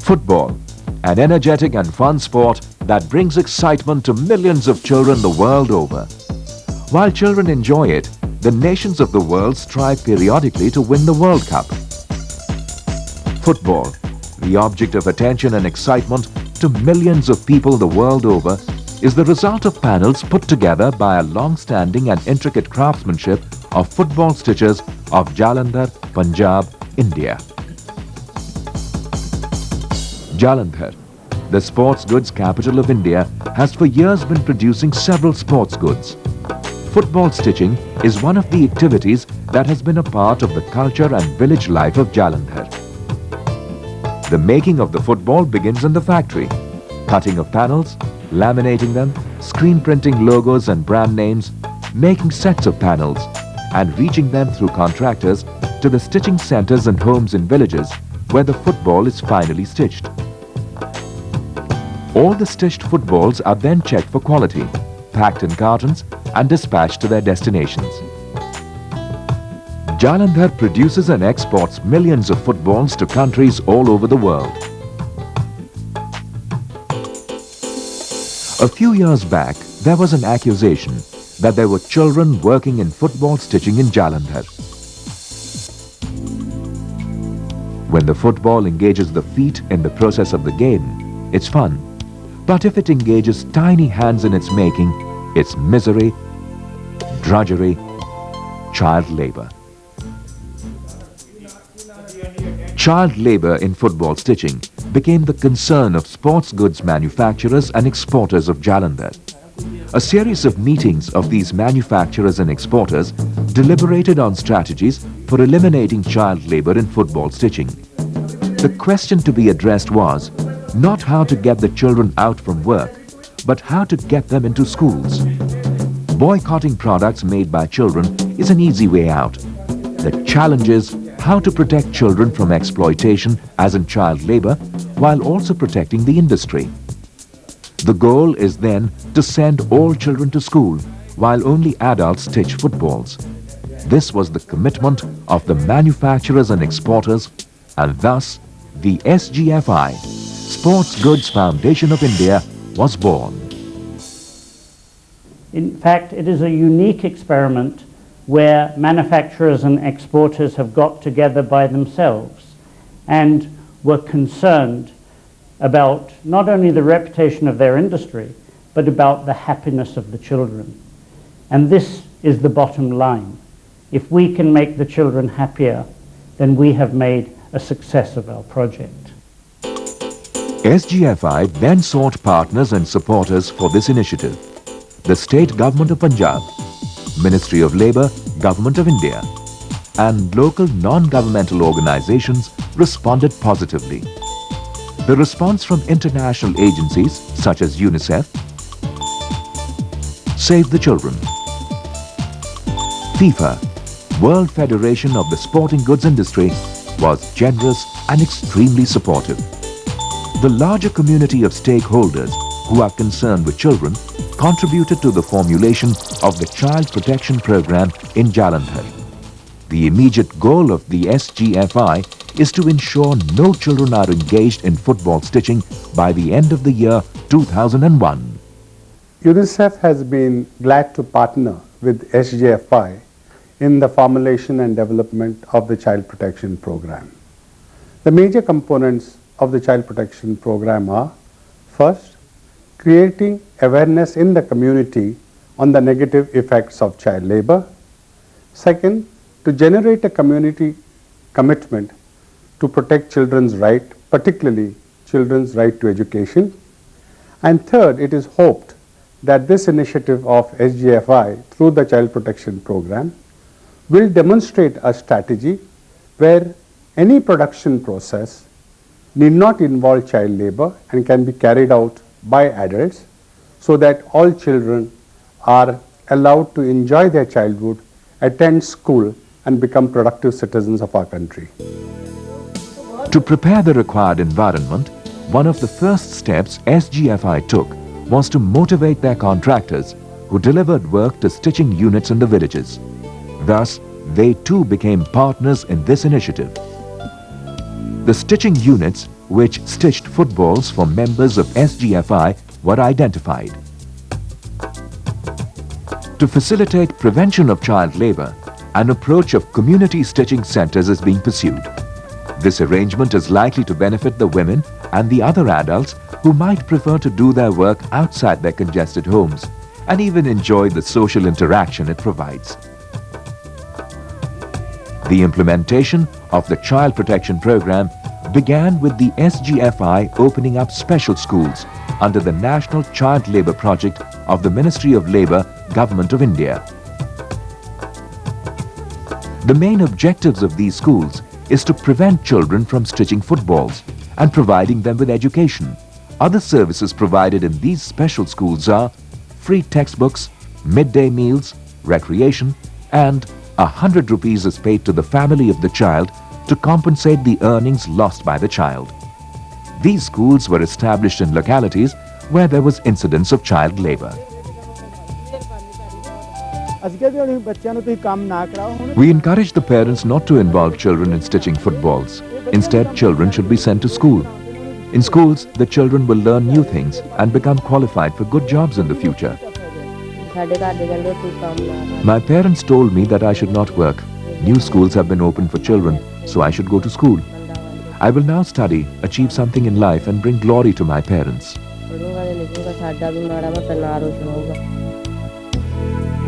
Football, an energetic and fun sport that brings excitement to millions of children the world over. While children enjoy it, the nations of the world strive periodically to win the World Cup. Football, the object of attention and excitement to millions of people the world over, is the result of panels put together by a long-standing and intricate craftsmanship of football stitchers of Jalandhar, Punjab, India. Jalandhar, the sports goods capital of India, has for years been producing several sports goods. Football stitching is one of the activities that has been a part of the culture and village life of Jalandhar. The making of the football begins in the factory. Cutting of panels, laminating them, screen printing logos and brand names, making sets of panels, and reaching them through contractors to the stitching centers and homes in villages where the football is finally stitched. All the stitched footballs are then checked for quality, packed in cartons and dispatched to their destinations. Jalandhar produces and exports millions of footballs to countries all over the world. A few years back, there was an accusation that there were children working in football stitching in Jalandhar. When the football engages the feet in the process of the game, it's fun. But if it engages tiny hands in its making, it's misery, drudgery, child labor. Child labor in football stitching became the concern of sports goods manufacturers and exporters of Jalandhar. A series of meetings of these manufacturers and exporters deliberated on strategies for eliminating child labor in football stitching. The question to be addressed was not how to get the children out from work, but how to get them into schools. Boycotting products made by children is an easy way out. The challenge is how to protect children from exploitation as in child labor, while also protecting the industry. The goal is then to send all children to school, while only adults stitch footballs. This was the commitment of the manufacturers and exporters, and thus the SGFI, Sports Goods Foundation of India, was born. In fact, it is a unique experiment where manufacturers and exporters have got together by themselves and were concerned about not only the reputation of their industry, but about the happiness of the children. And this is the bottom line. If we can make the children happier, then we have made a success of our project. SGFI then sought partners and supporters for this initiative. The State Government of Punjab, Ministry of Labour, Government of India, and local non-governmental organizations responded positively. The response from international agencies such as UNICEF, Save the Children, FIFA, World Federation of the Sporting Goods Industry, was generous and extremely supportive. The larger community of stakeholders who are concerned with children contributed to the formulation of the Child Protection Program in Jalandhar. The immediate goal of the SGFI is to ensure no children are engaged in football stitching by the end of the year 2001. UNICEF has been glad to partner with SGFI in the formulation and development of the Child Protection Program. The major components of the Child Protection Program are: first, creating awareness in the community on the negative effects of child labor; second, to generate a community commitment to protect children's right, particularly children's right to education; and third, it is hoped that this initiative of SGFI through the Child Protection Program will demonstrate a strategy where any production process need not involve child labor and can be carried out by adults, so that all children are allowed to enjoy their childhood, attend school, and become productive citizens of our country. To prepare the required environment, one of the first steps SGFI took was to motivate their contractors who delivered work to stitching units in the villages. Thus, they too became partners in this initiative. The stitching units which stitched footballs for members of SGFI were identified. To facilitate prevention of child labour, an approach of community stitching centres is being pursued. This arrangement is likely to benefit the women and the other adults who might prefer to do their work outside their congested homes and even enjoy the social interaction it provides. The implementation of the Child Protection Programme began with the SGFI opening up special schools under the National Child Labour Project of the Ministry of Labour, Government of India. The main objectives of these schools is to prevent children from stitching footballs and providing them with education. Other services provided in these special schools are free textbooks, midday meals, recreation, and 100 rupees is paid to the family of the child to compensate the earnings lost by the child. These schools were established in localities where there was incidence of child labour. We encourage the parents not to involve children in stitching footballs. Instead, children should be sent to school. In schools, the children will learn new things and become qualified for good jobs in the future. My parents told me that I should not work. New schools have been opened for children, so I should go to school. I will now study, achieve something in life and bring glory to my parents.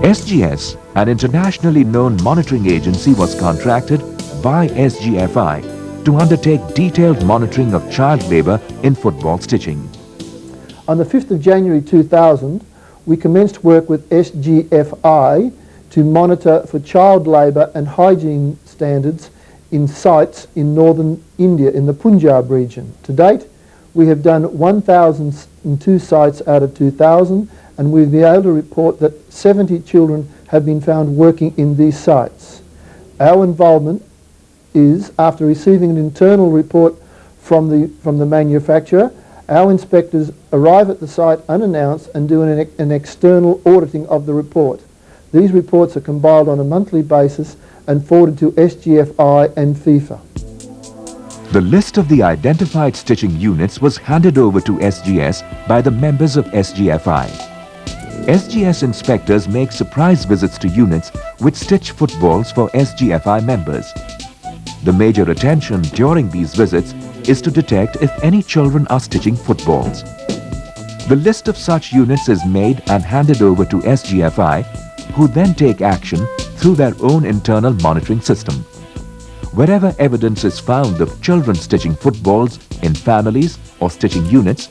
SGS, an internationally known monitoring agency, was contracted by SGFI to undertake detailed monitoring of child labour in football stitching. On the 5th of January 2000, we commenced work with SGFI to monitor for child labour and hygiene standards in sites in northern India in the Punjab region. To date, we have done 1,002 sites out of 2,000, and we've been able to report that 70 children have been found working in these sites. Our involvement is, after receiving an internal report from the manufacturer, our inspectors arrive at the site unannounced and do an external auditing of the report. These reports are compiled on a monthly basis and forwarded to SGFI and FIFA. The list of the identified stitching units was handed over to SGS by the members of SGFI. SGS inspectors make surprise visits to units which stitch footballs for SGFI members. The major attention during these visits is to detect if any children are stitching footballs. The list of such units is made and handed over to SGFI, who then take action through their own internal monitoring system. Wherever evidence is found of children stitching footballs in families or stitching units,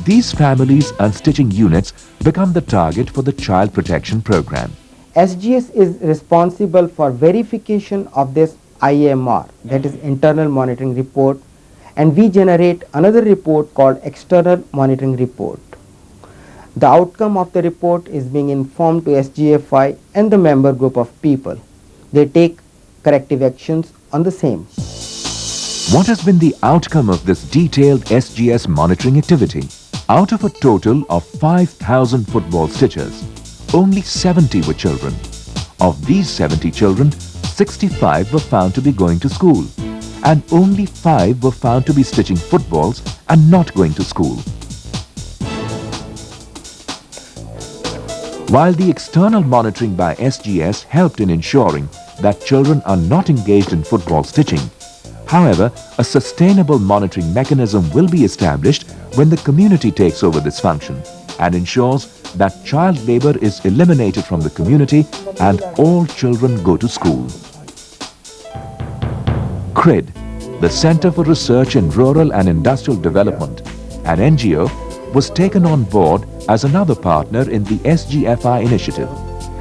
these families and stitching units become the target for the Child Protection Programme. SGS is responsible for verification of this IMR, that is Internal Monitoring Report, and we generate another report called External Monitoring Report. The outcome of the report is being informed to SGFI and the member group of people. They take corrective actions on the same. What has been the outcome of this detailed SGS monitoring activity? Out of a total of 5,000 football stitchers, only 70 were children. Of these 70 children, 65 were found to be going to school, and only 5 were found to be stitching footballs and not going to school. While the external monitoring by SGS helped in ensuring that children are not engaged in football stitching, however, a sustainable monitoring mechanism will be established when the community takes over this function and ensures that child labour is eliminated from the community and all children go to school. CRID, the Centre for Research in Rural and Industrial Development, an NGO, was taken on board as another partner in the SGFI initiative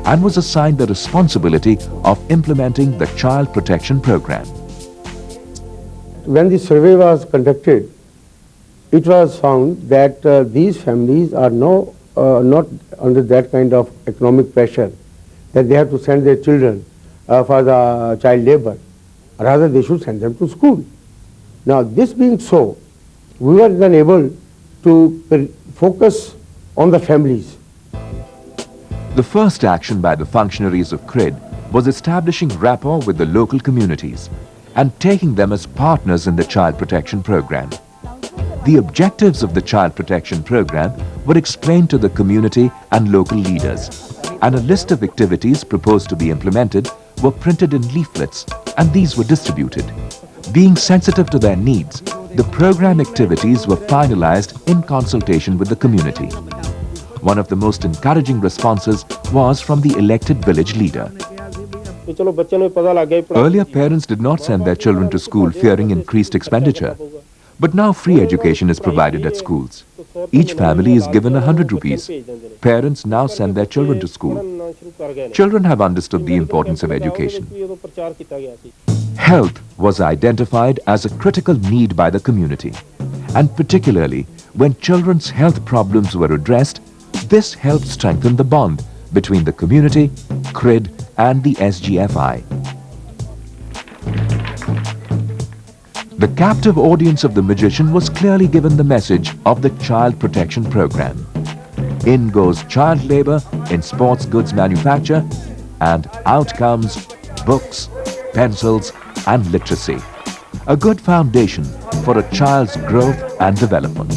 and was assigned the responsibility of implementing the Child Protection Programme. When the survey was conducted, it was found that these families are not under that kind of economic pressure that they have to send their children for the child labour. Rather, they should send them to school. Now, this being so, we were then able to focus on the families. The first action by the functionaries of CRID was establishing rapport with the local communities. and taking them as partners in the Child Protection Program. The objectives of the Child Protection Program were explained to the community and local leaders, and a list of activities proposed to be implemented were printed in leaflets, and these were distributed. Being sensitive to their needs, the program activities were finalized in consultation with the community. One of the most encouraging responses was from the elected village leader. Earlier, parents did not send their children to school fearing increased expenditure. But now free education is provided at schools. Each family is given 100 rupees. Parents now send their children to school. Children have understood the importance of education. Health was identified as a critical need by the community. And particularly when children's health problems were addressed, this helped strengthen the bond between the community, CRID and the SGFI. The captive audience of the magician was clearly given the message of the Child Protection Program. In goes child labor in sports goods manufacture, and out comes books, pencils and literacy. A good foundation for a child's growth and development.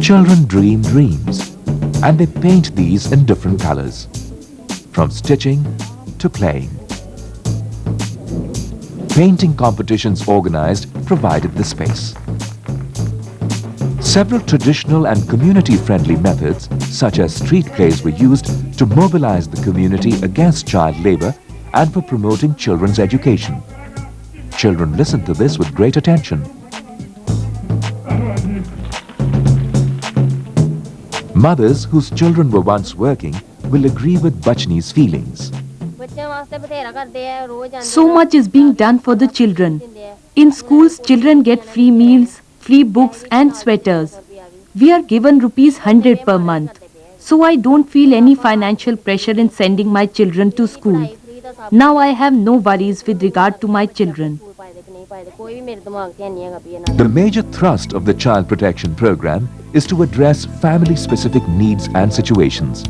Children dream dreams, and they paint these in different colors, from stitching to playing. Painting competitions organized provided the space. Several traditional and community-friendly methods, such as street plays, were used to mobilize the community against child labor and for promoting children's education. Children listened to this with great attention. Mothers whose children were once working will agree with Bachni's feelings. So much is being done for the children. In schools, children get free meals, free books and sweaters. We are given ₹100 per month. So I don't feel any financial pressure in sending my children to school. Now I have no worries with regard to my children. The major thrust of the Child Protection Program is to address family-specific needs and situations.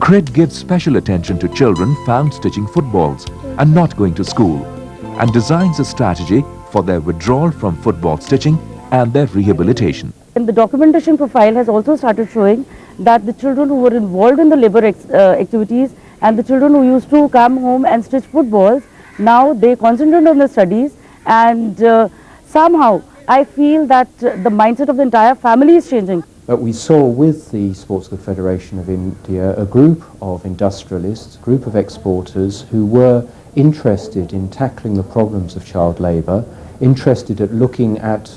CRID gives special attention to children found stitching footballs and not going to school, and designs a strategy for their withdrawal from football stitching and their rehabilitation. And the documentation profile has also started showing that the children who were involved in the labor activities and the children who used to come home and stitch footballs, now they concentrate on their studies, and somehow I feel that the mindset of the entire family is changing. But we saw with the Sports Goods Federation of India a group of industrialists, a group of exporters who were interested in tackling the problems of child labour, interested at looking at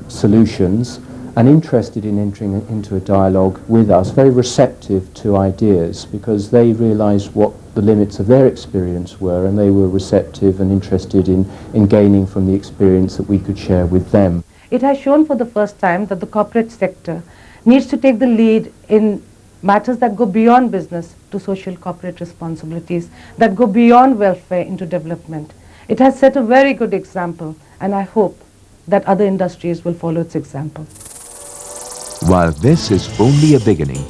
solutions, and interested in entering into a dialogue with us, very receptive to ideas, because they realised what the limits of their experience were, and they were receptive and interested in gaining from the experience that we could share with them. It has shown for the first time that the corporate sector needs to take the lead in matters that go beyond business to social corporate responsibilities, that go beyond welfare into development. It has set a very good example, and I hope that other industries will follow its example. While this is only a beginning,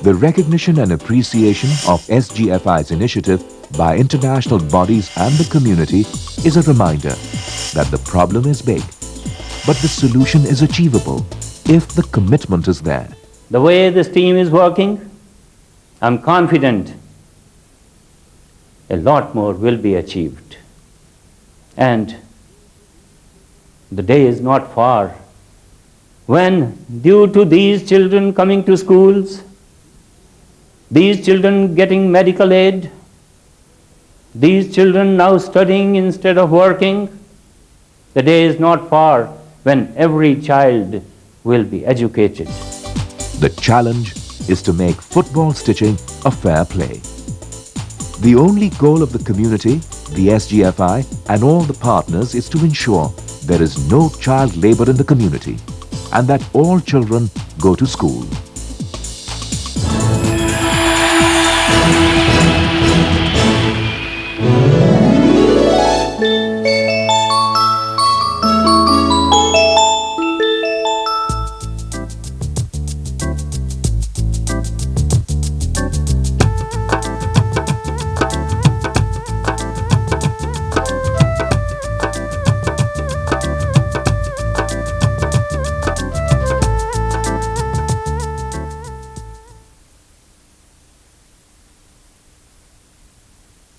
the recognition and appreciation of SGFI's initiative by international bodies and the community is a reminder that the problem is big, but the solution is achievable if the commitment is there. The way this team is working, I'm confident a lot more will be achieved. And the day is not far when, due to these children coming to schools, these children getting medical aid, these children now studying instead of working, the day is not far when every child will be educated. The challenge is to make football stitching a fair play. The only goal of the community, the SGFI and all the partners is to ensure there is no child labour in the community and that all children go to school.